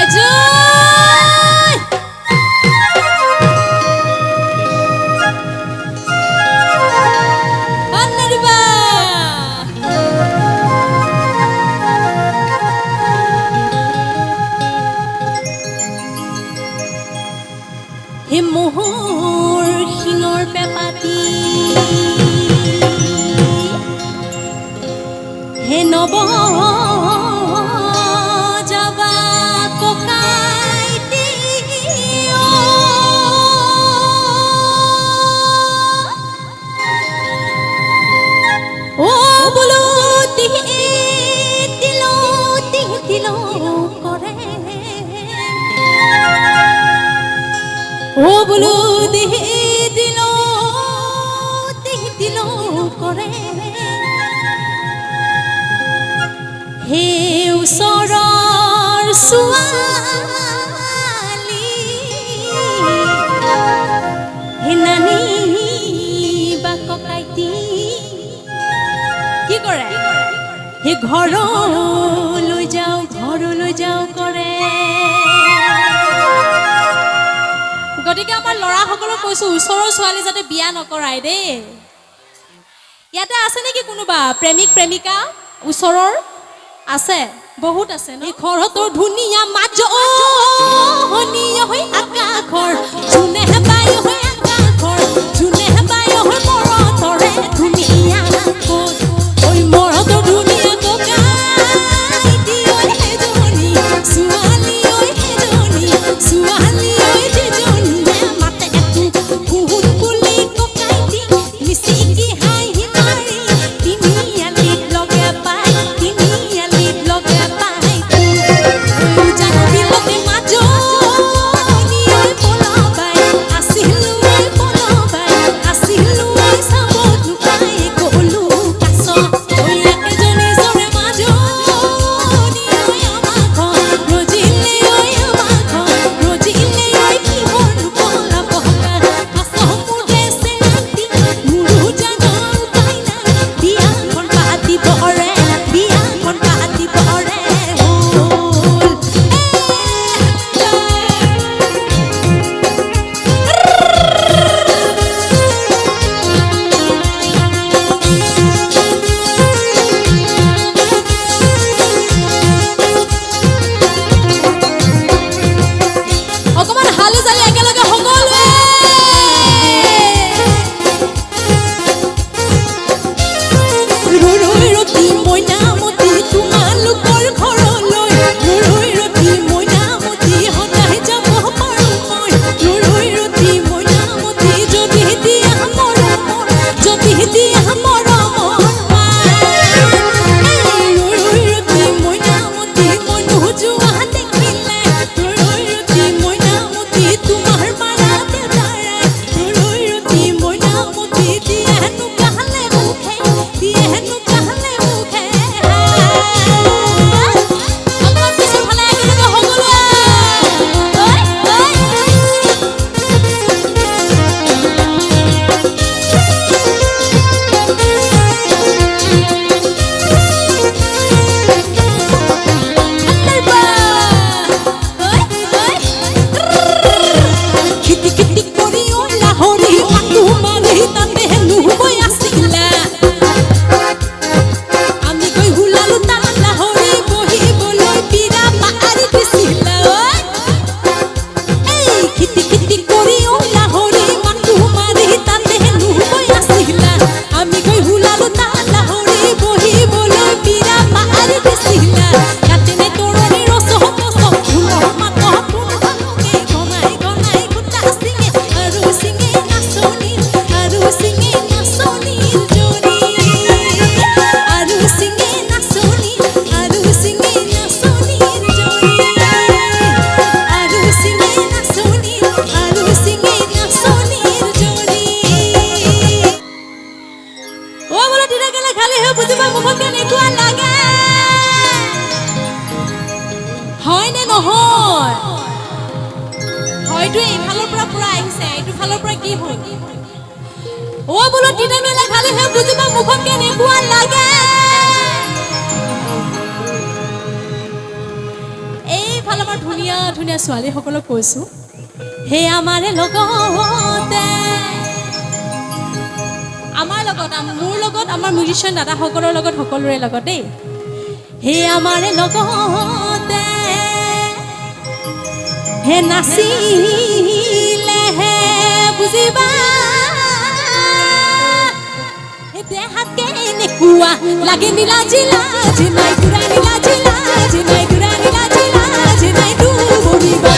মাজু আন্নাৰিবা হে মোহৰ শিঙৰ পেপাতি হে নব যাবা ককাইটি ও বলো তিলো কৰে ও বলো দিল কৰে হে ওচৰৰ ছোৱালী হে নানী বা ককাইটি কি কৰে হে ঘৰলৈ যাওঁ কৰে গতিকে আমাৰ ল'ৰাসকলক কৈছো ওচৰৰ ছোৱালী যাতে বিয়া নকৰায় দেই ইয়াতে আছে নেকি কোনোবা প্ৰেমিক প্ৰেমিকা ওচৰৰ আছে বহুত আছে ন ঘৰতৰ ধুনীয়া মাজনীয়া হৈ আকাশৰ জুনে বাই হৈ আকাশৰ জুনে বাই হৈ মৰতৰে ধুনীয়া ঐ মৰতৰ ধুনীয়া ককাইটি ঐ হেজনী ছোৱালী ঐ হেজনী ছোৱালী ঐ যেজনী মাতে কুহুন বুলি ককাইটি মিচিকি হাঁহি মাৰি তিনিআলিত লগে পাই জানো বিলতে মাজনী ঐ পলাবাই আছিলো ঐ চাব লুকাই গ'লো কাছ ঐ একেজনী জৰে মাজনী ঐ আমাৰ ঘৰ ৰজিলে ঐ আমাৰ ঘৰ ৰজিলে ঐ কিহৰ লুকলা বহকা কাছ মুঠে চেৰাতি মোৰো জানৰ উপায় নাই বিয়াখন পাতিব ৰে অকমান হালি জালি একেলগে সকলোৱে ৰৈ ৰতি মইনামতি তোমালোকৰ ঘৰলৈ ৰৈ ৰতি মইনামতি সদায় যাব পাৰোঁ মই ৰৈ ৰতি মইনামতি যদি দিয়া মৰমৰ ৰৈ ৰতি মইনামতি মই নোযোৱা দেখিলে ৰৈ ৰতি মইনামতি তোমাৰ মাৰা দেউতাৰে ৰৈ ৰতি মইনামতি দিয়েনো কাহলে মুখে অকমান পিছৰ ফালে একেলগে সকলোৱে খিটি খিটি কৰি লাহৰি মাতো মাৰি তাতে নুবৈ আছিলা আমি গৈ হুলালো তাত লাহৰি বহিবলৈ বিৰা পাৰি দিছিলা এই খিটি খিটি কৰি লাহৰি মাতো মাৰি তাতে নুবৈ আছিলা আমি গৈ হুলালো তাত লাহৰি বহিবলৈ বিৰা পাৰি দিছিলা কাটেনে তৰণি ৰচ ফুলৰ মাত ফুলকে ঘনাই গোটা চিঙে আৰু চিঙে নাচনীৰ জনী আৰু চিঙে নাচনীৰ জনী আৰু চিঙে নাচনীৰ জনী ও বলো দিনা গেলে খালি হৈ বুজিবা মুখত কেনেকুৱা লাগে হয় নে নহয় হয়তো এইফালৰ পৰা পুৰা আহিছে এইটো ফালৰ পৰা কি হ'ল ও বলো দিনা গেলে খালি হৈ বুজিবা মুখত কেনেকুৱা লাগে এইফালৰ পৰা ধুনীয়া ধুনীয়া ছোৱালীসকলক কৈছোঁ হে আমাৰে লগতে আমাৰ লগত মোৰ লগত আমাৰ মিউজিচিয়ান দাদাসকলৰ লগত সকলোৰে লগত দেই হে আমাৰে লগতে হে নাচিলে হে বুজিবা হে দেহাতে এনেকুৱা লাগে নীলা জিলা জিনাই তুৰা নীলা জিলা জিনাই তুৰা নীলা জিলা জিনাই তু বহিবা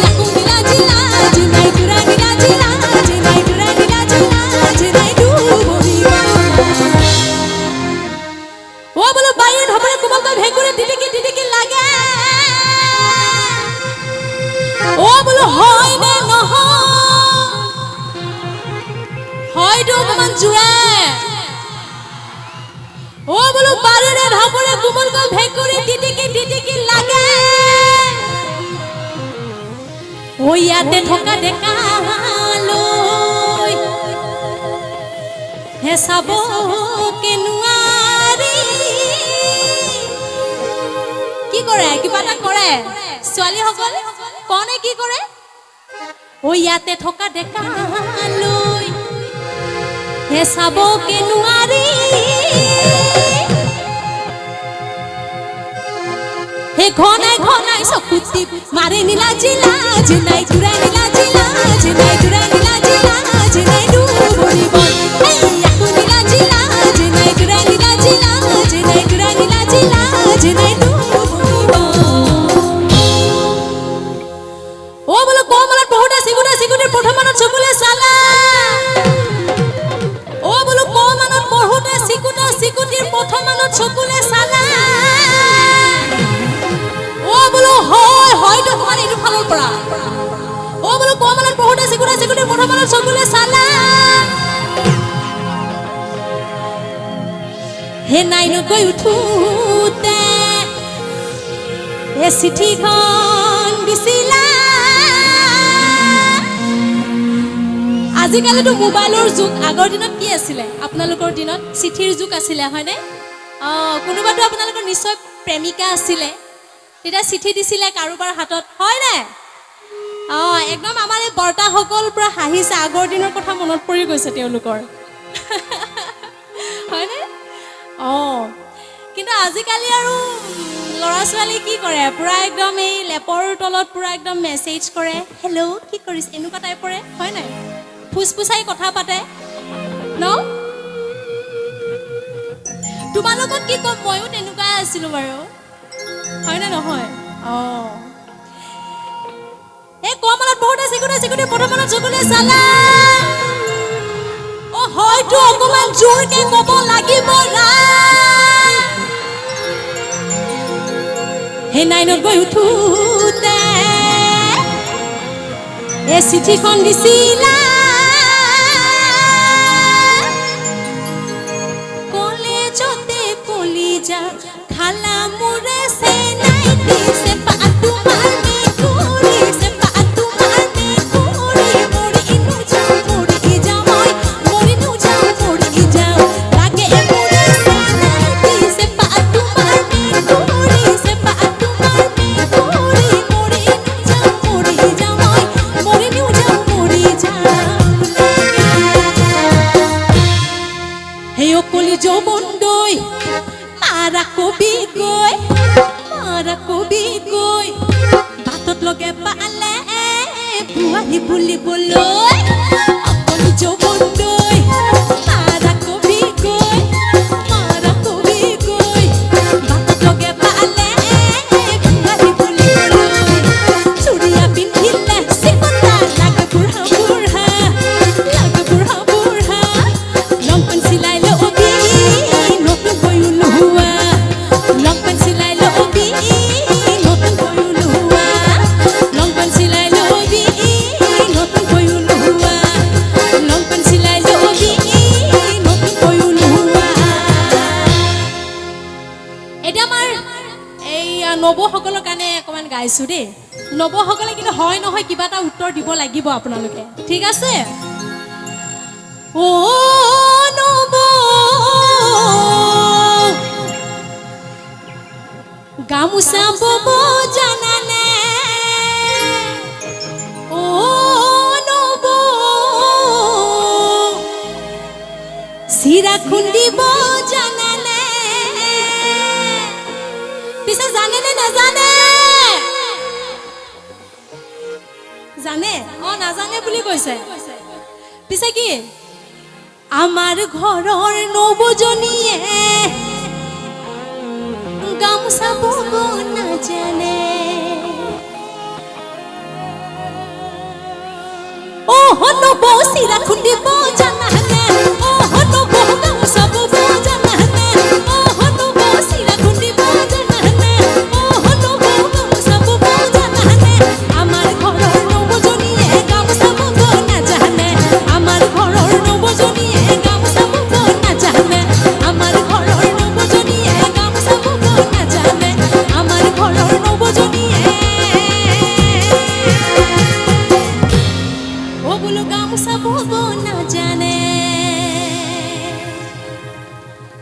আকৌ নীলা জিলা জিনাই তুৰা নীলা জিলা জিনাই তুৰা নীলা জিলা জিনাই তু বহিবা ও বলো বাইৰে ধপৰে কোমলকৈ ভেকুৰে টিটিকি লাগে ও বলো হয় নে নহয় হয়তো অকমান জোৰে ও বলো বাৰেৰে ধপৰে কোমলকৈ ভেকুৰে টিটিকি লাগে ও ইয়াতে থকা ডেকালৈ হে চাব কেনুৱাৰী কি কৰে কিবা এটা কৰে ছোৱালীসকল কোনে কি কৰে ও ইয়াতে থকা ডেকালৈ হে চাব কেনুৱাৰী হে ঘনাই চকুতি মাৰে নীলা জিলা জিনাই তুৰা নীলা জিলা জিনাই তুৰা নীলা জিলা জিনাই তু বহিব আকৌ নীলা জিলা জিনাই তুৰা নীলা জিলা জিনাই তুৰা নীলা জিলা জিনাই তু বহিব ও বলো কমলত বহুতে চিগুতে প্ৰথমত চকুলে চালা ও বলো কমনত বহুতে চিগুটিৰ প্ৰথমত চকুলে চালা ও বলো হয়তো তোমাৰ এইটো ফালৰ পৰা ও বলো কমলত বহুতে চিগুতে প্ৰথমত চকুলে চালা হে নাইনকৈ উঠোতে হে চিঠিখন দিছিলা আজিকালিতো মোবাইলৰ যুগ আগৰ দিনত কি আছিলে আপোনালোকৰ দিনত চিঠিৰ যুগ আছিলে হয়নে কোনোবাতো আপোনালোকৰ নিশ্চয় প্ৰেমিকা আছিলে তেতিয়া চিঠি দিছিলে কাৰোবাৰ হাতত হয়নে একদম আমাৰ এই বৰ্তাসকল পুৰা হাঁহিছে আগৰ দিনৰ কথা মনত পৰি গৈছে তেওঁলোকৰ হয়নে কিন্তু আজিকালি আৰু ল'ৰা ছোৱালী কি কৰে পুৰা একদম এই লেপৰ তলত পুৰা একদম মেছেজ কৰে হেল্ল' কি কৰিছে এনেকুৱা টাইপৰে হয় নাই ফুচফুচাই কথা পাতে ন তোমাৰ লগত কি কম ময়ো তেনেকুৱাই আছিলোঁ বাৰু হয় নে নহয় এই কমলত বহুতে চিগুতে প্ৰথমত চকুলে চালা হয়তো অকমান জোৰকে ক'ব লাগিব হে নাইনত গৈ উঠোতে এই চিঠিখন দিছিলা কলেজতে কলিজা খালা মোৰে চেনাই দিছে তোমাৰ মেকুৰী তোমাৰ মেকুৰী মৰি যাওঁ লাগে মোৰে চেনাই দিছে তোমাৰ মেকুৰী যৌবনদৈ মাৰা কবি গৈ বাটত লগে পালে বুঢ়ী বুলিবলৈ অকলি যৌবনদৈ মাৰা কবি গৈ বাটত লগে পালে বুঢ়ী বুলিবলৈ চুৰিয়া পিন্ধিলে চিকতা লাগে বুঢ়া লং পেন্ট চিলাই নবসকলৰ কাৰণে অকমান গাইছো দেই নবসকলে কিন্তু হয় নহয় কিবা এটা উত্তৰ দিব লাগিব আপোনালোকে ঠিক আছে ও নব গামোচা বব জানানে চিৰা খুন্দিব জানেনে পিছে জানেনে নাজানে জানে নাজানে বুলি কৈছে পিছে কি আমাৰ ঘৰৰ নবজনীয়ে গামোচা বব নাজানে নব চিৰা খুন্দিব জানানে নব গামোচা বব জানানে নব চিৰা খুন্দিব জানানে নব গামোচা বব জানানে আমাৰ ঘৰৰ নবজনীয়ে গামোচা বব নাজানে আমাৰ ঘৰৰ নবজনীয়ে গামোচা বব নাজানে আমাৰ ঘৰৰ নবজনীয়ে গামোচা বব নাজানে আমাৰ ঘৰৰ নবজনীয়ে বোলো গামোচা বব নাজানে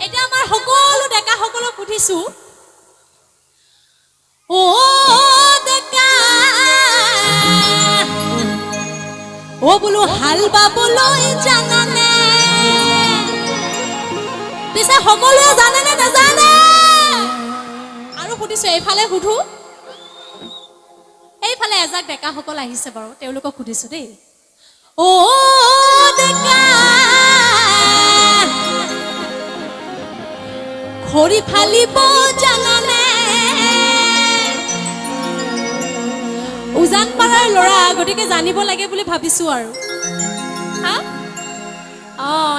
এটা আমাৰ সকলো ডেকা সকলক সুধিছো ডেকা বোলো হাল বাবলৈ জানানে পিছে সকলোৱে জানেনে নাজানে আৰু সুধিছো এইফালে সুধো এইফালে এজাক ডেকা সকল আহিছে বাৰু তেওঁলোকক সুধিছো দেই ডেকা খৰি ফালিব জানানে উজান পাৰাৰ ল'ৰা গতিকে জানিব লাগে বুলি ভাবিছো আৰু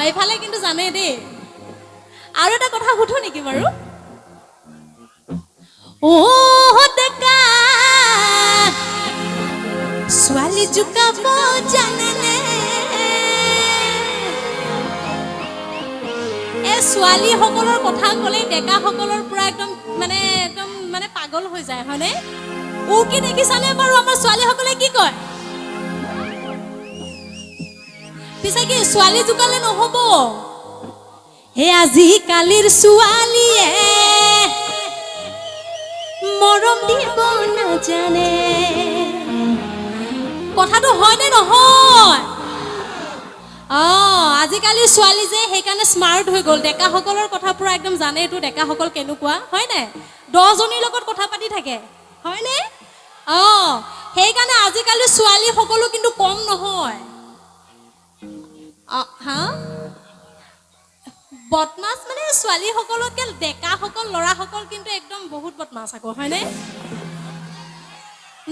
এইফালে কিন্তু জানে দেই আৰু এটা কথা সুধো নেকি বাৰু ডেকা ছোৱালী জোকাব জানেনে ছোৱালী সকলৰ কথা ক'লে ডেকা সকলৰ পৰা একদম মানে পাগল হৈ যায় হয়নে কি দেখিছানে বাৰু আমাৰ ছোৱালী সকলে কি কয় পিছে কি ছোৱালী জোকালে নহব আজিকালিৰ ছোৱালীয়ে মৰম দিব নাজানে কথাটো হয়নে নহয় আজিকালি ছোৱালী যে সেইকাৰণে স্মাৰ্ট হৈ গ'ল ডেকা সকলৰ কথা পুৰা একদম জানে এইটো ডেকা সকল কেনেকুৱা হয় নাই 10 জনীৰ লগত কথা পাতি থাকে হয়নে সেইকাৰণে আজিকালি ছোৱালী সকলো কিন্তু কম নহয় বদমাছ মানে ছোৱালী সকলতকে ডেকা সকল ল'ৰা সকল কিন্তু একদম বহুত বদমাছ আকৌ হয়নে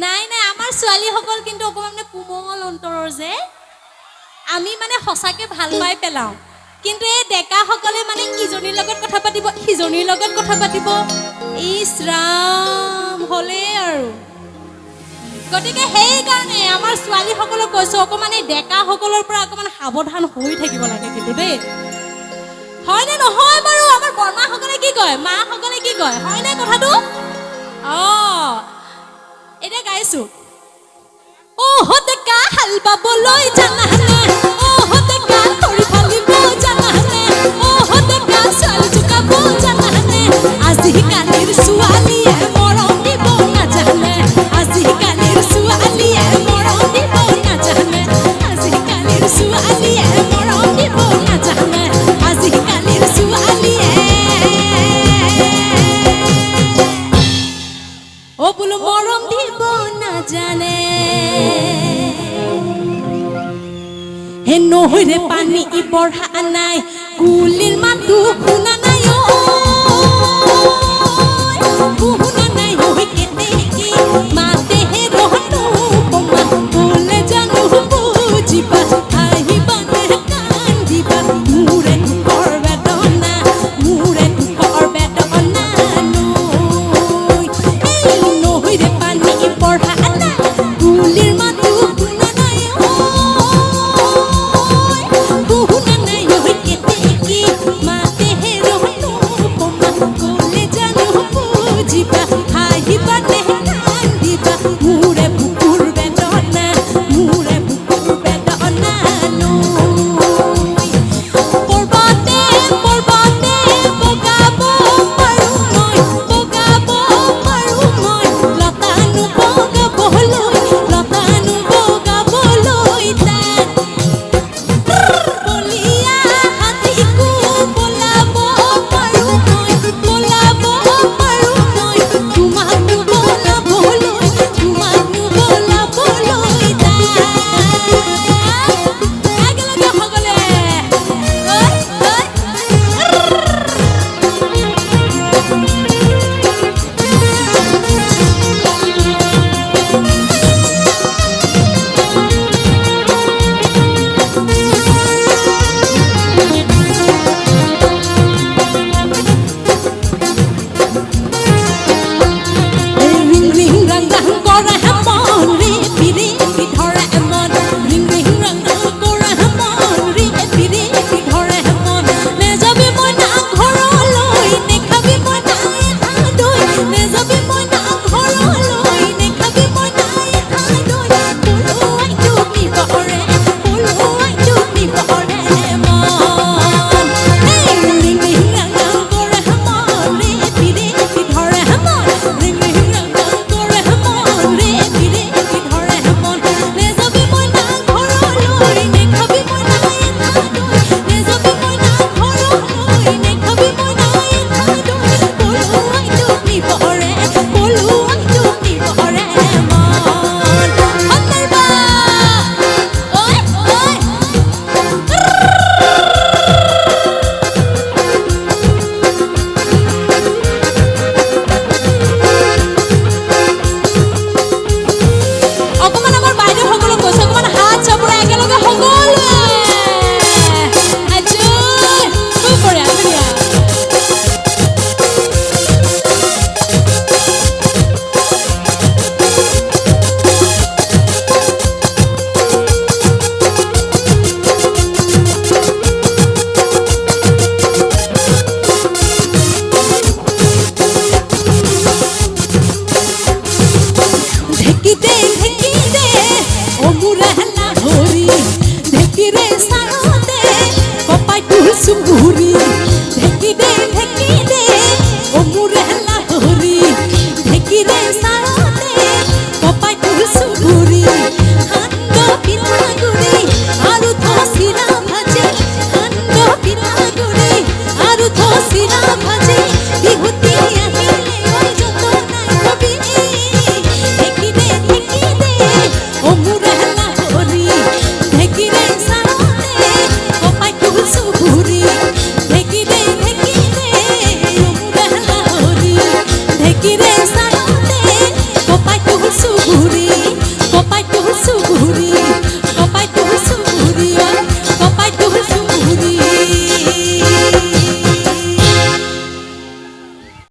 নাই আমাৰ ছোৱালী সকল কিন্তু অকমান কোমল অন্তৰৰ যে আমি মানে সঁচাকে ভাল পাই পেলাও কিন্তু এই ডেকা সকলে মানে ইজনীৰ লগত কথা পাতিব সিজনীৰ লগত কথা পাতিব ইছ ৰাম হলে আৰু গতিকে সেইকাৰণে আমাৰ ছোৱালী সকলক কৈছো অকমান এই ডেকা সকলৰ পৰা অকমান সাৱধান হৈ থাকিব লাগে কিন্তু দেই হয়নে নহয় বাৰু আমাৰ বৰমা সকলে কি কয় মা সকলে কি কয় হয়নে কথাটো এটা গাইছো ডেকা হাল বাবলৈ জানানে ডেকা খৰি ফালিব জানানে ডেকা ছোৱালী জোকাব জানানে আজিকালিৰ ছোৱালীয়ে মৰম দিব নাজানে আজিকালিৰ ছোৱালীয়ে মৰম দিব নাজানে আজিকালিৰ ছোৱালীয়ে মৰম দিব নাজানে আজিকালিৰ ছোৱালীয়ে বোলো মৰম দিব নাজানে নহৈৰে পানী বঢ়া নাই কুলিৰ মাতো শুনা নাই শুনা নাই কেতেকী মাতেহে ৰহনো বমা বোলে জানো বুজিবা আহিবানে কান্দিবা মোৰে দুখৰ বেদনা নহৈৰে পানী বঢ়া নাই কুলিৰ মাতো শুনা নাই শুনা নাই কেতেকী মাতেহে sungguh